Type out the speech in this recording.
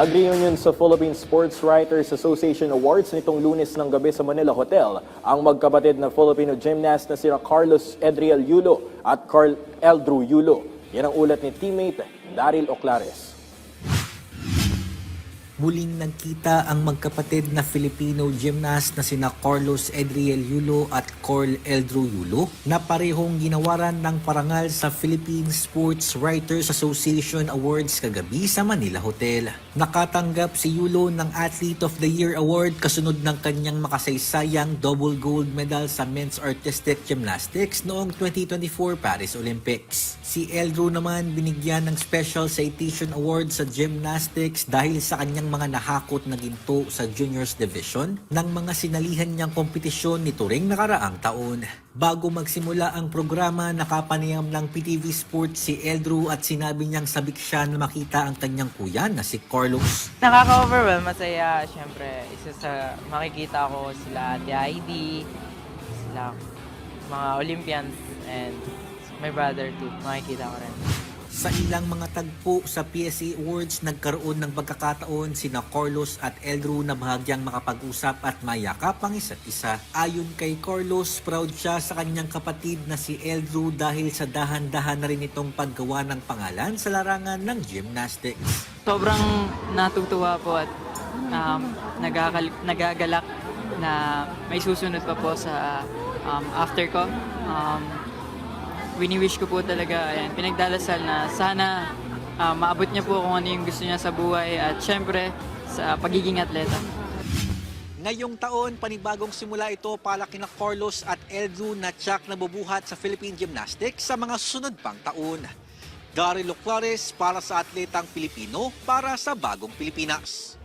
Nag-reunion sa Philippine Sports Writers Association Awards nitong Lunes ng gabi sa Manila Hotel ang magkapatid na Filipino gymnast na sina Carlos Edriel Yulo at Carl Eldru Yulo. Yan ang ulat ni teammate Daryl Oclares. Muling nagkita ang magkapatid na Filipino gymnast na sina Carlos Edriel Yulo at Carl Eldru Yulo na parehong ginawaran ng parangal sa Philippine Sports Writers Association Awards kagabi sa Manila Hotel. Nakatanggap si Yulo ng Athlete of the Year Award kasunod ng kanyang makasaysayang double gold medal sa Men's Artistic Gymnastics noong 2024 Paris Olympics. Si Eldru naman binigyan ng Special Citation Award sa Gymnastics dahil sa kanyang mga nahakot na ginto sa Juniors Division ng mga sinalihan niyang kompetisyon nito ring nakaraang taon. Bago magsimula ang programa, nakapanayam ng PTV Sports si Eldru at sinabi niyang sabik siya na makita ang kanyang kuya na si Carlos. Nakaka-overwhelm, masaya. Siyempre, isa sa makikita ko sila Ate Heidi, sila mga Olympians, and my brother too, makikita ko rin. Sa ilang mga tagpo sa PSA Awards, nagkaroon ng pagkakataon sina Carlos at Eldru na bahagyang makapag-usap at mayakap ang isa't isa. Ayon kay Carlos, proud siya sa kanyang kapatid na si Eldru dahil sa dahan-dahan na rin itong paggawa ng pangalan sa larangan ng gymnastics. Sobrang natutuwa po at nagagalak na may susunod pa po sa after ko. Wini-wish ko po talaga, ayan, pinagdalasal na sana maabot niya po kung ano yung gusto niya sa buhay at syempre sa pagiging atleta. Ngayong taon, panibagong simula ito para kina Carlos at Eldru na tiyak na bubuhat sa Philippine Gymnastics sa mga sunod pang taon. Daryl Oclares para sa Atletang Pilipino para sa Bagong Pilipinas.